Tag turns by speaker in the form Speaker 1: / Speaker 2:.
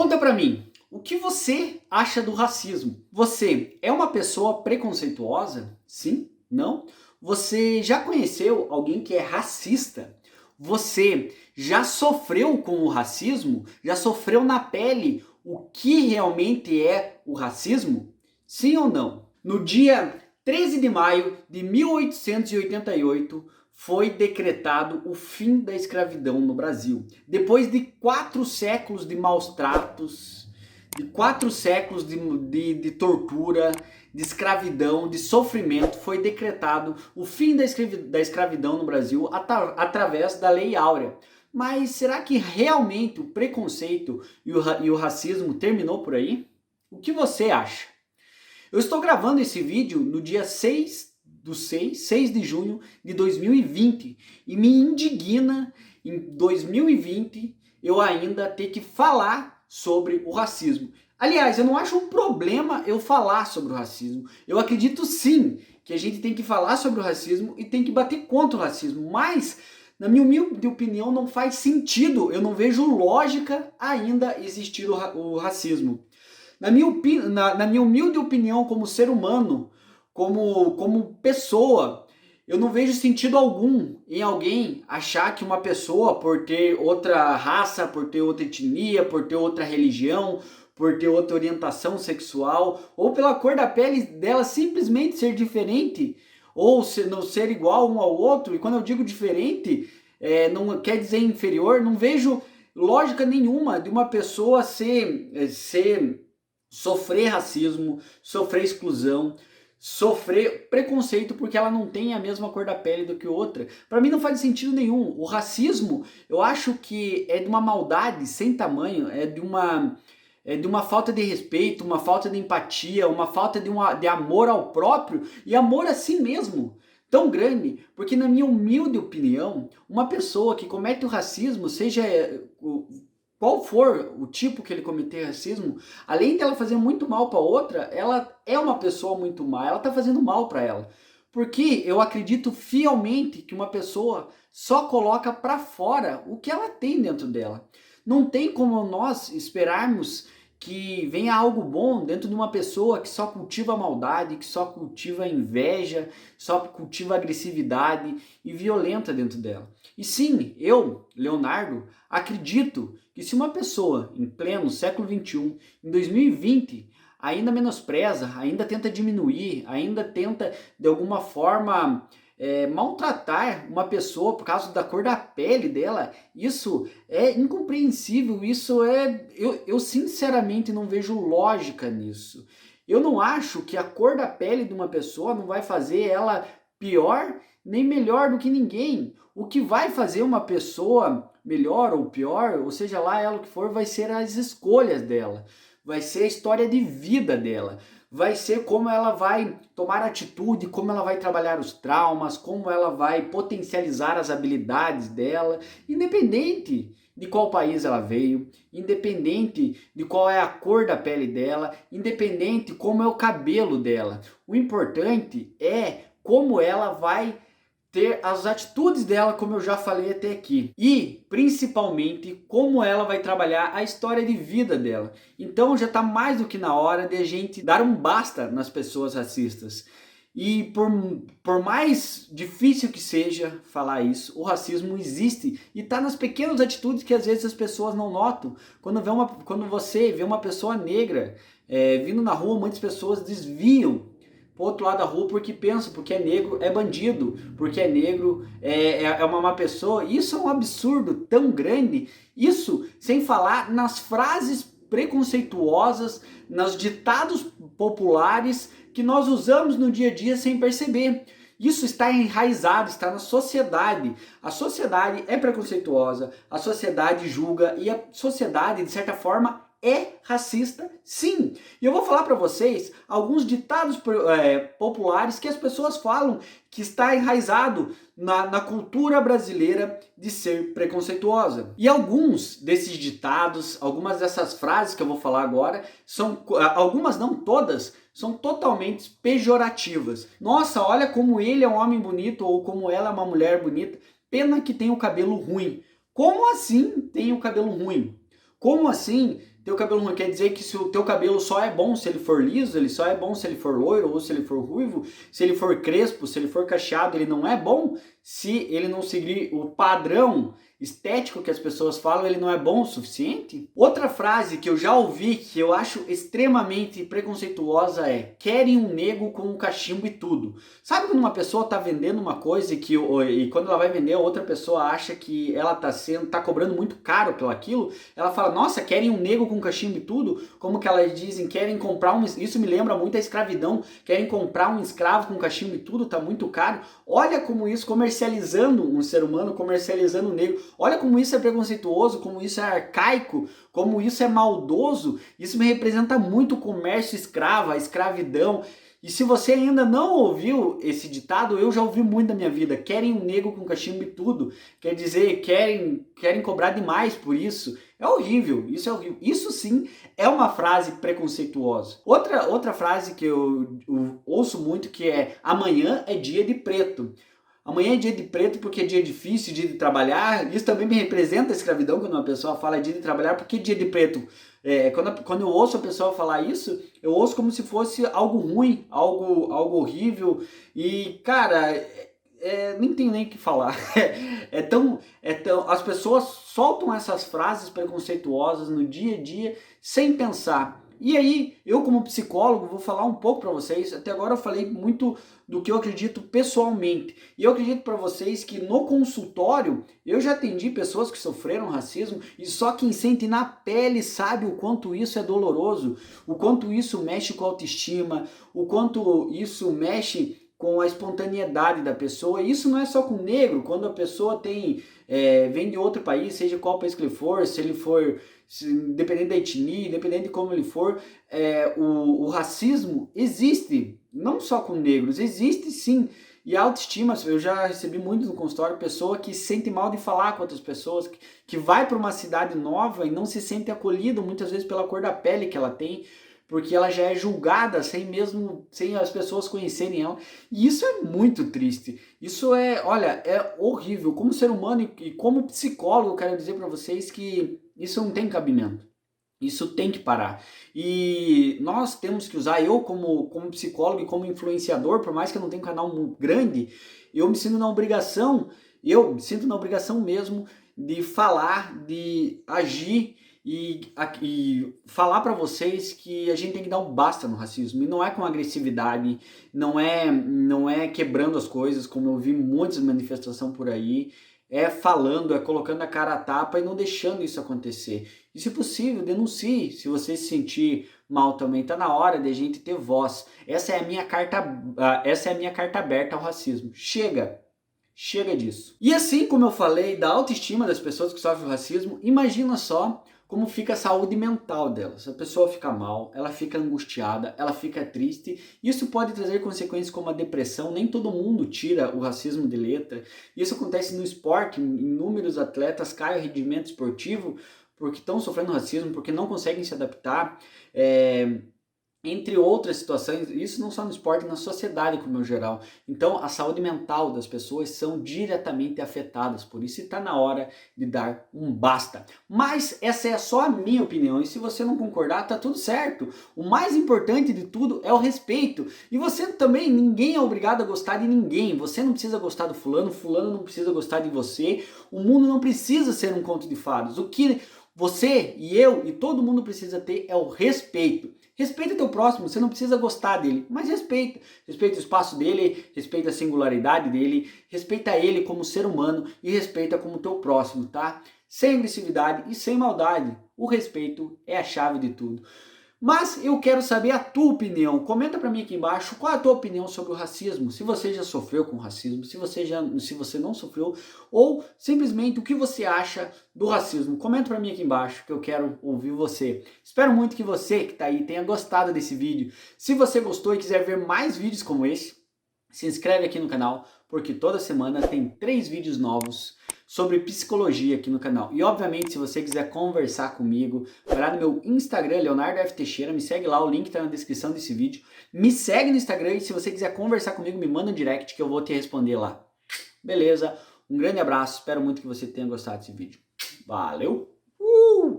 Speaker 1: Conta pra mim, o que você acha do racismo? Você é uma pessoa preconceituosa? Sim? Não? Você já conheceu alguém que é racista? Você já sofreu com o racismo? Já sofreu na pele o que realmente é o racismo? Sim ou não? No dia 13 de maio de 1888, foi decretado o fim da escravidão no Brasil. Depois de 4 séculos de maus tratos, de 4 séculos de tortura, de escravidão, de sofrimento, foi decretado o fim da escravidão no Brasil através da Lei Áurea. Mas será que realmente o preconceito e o racismo terminou por aí? O que você acha? Eu estou gravando esse vídeo no dia 6 de junho de 2020 e me indigna em 2020 eu ainda ter que falar sobre o racismo. Aliás, eu não acho um problema eu falar sobre o racismo. Eu acredito sim que a gente tem que falar sobre o racismo e tem que bater contra o racismo, mas na minha humilde opinião não faz sentido, eu não vejo lógica ainda existir o racismo. Na minha humilde opinião, como ser humano, como pessoa, eu não vejo sentido algum em alguém achar que uma pessoa, por ter outra raça, por ter outra etnia, por ter outra religião, por ter outra orientação sexual, ou pela cor da pele dela simplesmente ser diferente, ou não ser igual um ao outro, e quando eu digo diferente, não quer dizer inferior, não vejo lógica nenhuma de uma pessoa sofrer racismo, sofrer exclusão, sofrer preconceito porque ela não tem a mesma cor da pele do que outra. Para mim não faz sentido nenhum. O racismo, eu acho que é de uma maldade sem tamanho, é de uma falta de respeito, uma falta de empatia, uma falta de amor ao próprio e amor a si mesmo. Tão grande, porque na minha humilde opinião, uma pessoa que comete o racismo, seja qual for o tipo que ele cometer racismo, além dela fazer muito mal para outra, ela é uma pessoa muito má, ela tá fazendo mal para ela. Porque eu acredito fielmente que uma pessoa só coloca para fora o que ela tem dentro dela. Não tem como nós esperarmos que venha algo bom dentro de uma pessoa que só cultiva maldade, que só cultiva inveja, só cultiva agressividade e violenta dentro dela. E sim, eu, Leonardo, acredito que se uma pessoa em pleno século XXI, em 2020, ainda menospreza, ainda tenta diminuir, ainda tenta de alguma forma maltratar uma pessoa por causa da cor da pele dela, isso é incompreensível, eu sinceramente não vejo lógica nisso. Eu não acho que a cor da pele de uma pessoa não vai fazer ela pior nem melhor do que ninguém. O que vai fazer uma pessoa melhor ou pior, ou seja lá ela o que for, vai ser as escolhas dela, vai ser a história de vida dela, vai ser como ela vai tomar atitude, como ela vai trabalhar os traumas, como ela vai potencializar as habilidades dela, independente de qual país ela veio, independente de qual é a cor da pele dela, independente como é o cabelo dela. O importante é como ela vai ter as atitudes dela, como eu já falei até aqui, e principalmente como ela vai trabalhar a história de vida dela. Então já está mais do que na hora de a gente dar um basta nas pessoas racistas. E por mais difícil que seja falar isso, o racismo existe e está nas pequenas atitudes que às vezes as pessoas não notam. Quando você vê uma pessoa negra vindo na rua, muitas pessoas desviam pro outro lado da rua porque pensam, porque é negro é bandido, porque é negro é uma má pessoa. Isso é um absurdo tão grande, isso sem falar nas frases preconceituosas, nos ditados populares que nós usamos no dia a dia sem perceber. Isso está enraizado, está na sociedade. A sociedade é preconceituosa, a sociedade julga e a sociedade, de certa forma, é racista, sim. E eu vou falar para vocês alguns ditados populares que as pessoas falam que está enraizado na cultura brasileira de ser preconceituosa. E alguns desses ditados, algumas dessas frases que eu vou falar agora, algumas não todas, são totalmente pejorativas. Nossa, olha como ele é um homem bonito ou como ela é uma mulher bonita, pena que tem o cabelo ruim. Como assim tem o cabelo ruim? Como assim Teu cabelo ruim quer dizer que se o teu cabelo só é bom se ele for liso, ele só é bom se ele for loiro ou se ele for ruivo, se ele for crespo, se ele for cacheado, ele não é bom se ele não seguir o padrão estético que as pessoas falam, ele não é bom o suficiente? Outra frase que eu já ouvi que eu acho extremamente preconceituosa é: querem um nego com um cachimbo e tudo. Sabe quando uma pessoa tá vendendo uma coisa e quando ela vai vender, a outra pessoa acha que ela tá cobrando muito caro pelo aquilo, ela fala: nossa, querem um nego com cachimbo e tudo? Como que elas dizem, querem comprar isso me lembra muito a escravidão, querem comprar um escravo com cachimbo e tudo, tá muito caro. Olha como isso, comercializando um ser humano, comercializando um negro. Olha como isso é preconceituoso, como isso é arcaico, como isso é maldoso. Isso me representa muito o comércio escravo, a escravidão. E se você ainda não ouviu esse ditado, eu já ouvi muito na minha vida. Querem um negro com cachimbo e tudo. Quer dizer, querem cobrar demais por isso. É horrível, isso é horrível. Isso sim é uma frase preconceituosa. Outra frase que eu ouço muito que é: amanhã é dia de preto. Amanhã é dia de preto porque é dia difícil, dia de trabalhar. Isso também me representa a escravidão quando uma pessoa fala dia de trabalhar, porque dia de preto. Quando eu ouço a pessoa falar isso, eu ouço como se fosse algo ruim, algo horrível. E, cara, nem tenho nem o que falar. As pessoas soltam essas frases preconceituosas no dia a dia sem pensar. E aí, eu como psicólogo vou falar um pouco para vocês. Até agora eu falei muito do que eu acredito pessoalmente. E eu acredito para vocês que no consultório eu já atendi pessoas que sofreram racismo e só quem sente na pele sabe o quanto isso é doloroso, o quanto isso mexe com a autoestima, o quanto isso mexe com a espontaneidade da pessoa. E isso não é só com negro, quando a pessoa vem de outro país, seja qual país que ele for, se ele for, dependendo da etnia, dependendo de como ele for, o racismo existe, não só com negros, existe sim. E a autoestima, eu já recebi muito no consultório, pessoa que se sente mal de falar com outras pessoas, que vai para uma cidade nova e não se sente acolhido, muitas vezes pela cor da pele que ela tem, porque ela já é julgada sem as pessoas conhecerem ela. E isso é muito triste. Isso é horrível. Como ser humano e como psicólogo, eu quero dizer para vocês que isso não tem cabimento. Isso tem que parar. E nós temos que usar, eu como psicólogo e como influenciador, por mais que eu não tenha um canal grande, eu me sinto na obrigação mesmo de falar, de agir e falar para vocês que a gente tem que dar um basta no racismo. E não é com agressividade, não é quebrando as coisas, como eu vi muitas manifestações por aí. É falando, é colocando a cara a tapa e não deixando isso acontecer. E se possível, denuncie. Se você se sentir mal também, tá na hora de a gente ter voz. Essa é a minha carta aberta ao racismo. Chega disso. E assim como eu falei da autoestima das pessoas que sofrem o racismo, imagina só como fica a saúde mental delas. A pessoa fica mal, ela fica angustiada, ela fica triste. Isso pode trazer consequências como a depressão. Nem todo mundo tira o racismo de letra. Isso acontece no esporte. Inúmeros atletas caem o rendimento esportivo porque estão sofrendo racismo, porque não conseguem se adaptar. Entre outras situações, isso não só no esporte, na sociedade como no geral. Então a saúde mental das pessoas são diretamente afetadas, por isso está na hora de dar um basta. Mas essa é só a minha opinião, e se você não concordar, tá tudo certo. O mais importante de tudo é o respeito. E você também, ninguém é obrigado a gostar de ninguém. Você não precisa gostar do fulano, fulano não precisa gostar de você. O mundo não precisa ser um conto de fadas. O que você e eu e todo mundo precisa ter é o respeito. Respeita teu próximo, você não precisa gostar dele, mas respeita. Respeita o espaço dele, respeita a singularidade dele, respeita ele como ser humano e respeita como teu próximo, tá? Sem agressividade e sem maldade. O respeito é a chave de tudo. Mas eu quero saber a tua opinião. Comenta para mim aqui embaixo qual é a tua opinião sobre o racismo. Se você já sofreu com racismo, se você não sofreu, ou simplesmente o que você acha do racismo. Comenta para mim aqui embaixo que eu quero ouvir você. Espero muito que você que está aí tenha gostado desse vídeo. Se você gostou e quiser ver mais vídeos como esse, se inscreve aqui no canal, porque toda semana tem 3 vídeos novos sobre psicologia aqui no canal. E obviamente, se você quiser conversar comigo, vai lá no meu Instagram, Leonardo F. Teixeira, me segue lá, o link tá na descrição desse vídeo. Me segue no Instagram e se você quiser conversar comigo, me manda um direct que eu vou te responder lá. Beleza? Um grande abraço, espero muito que você tenha gostado desse vídeo. Valeu!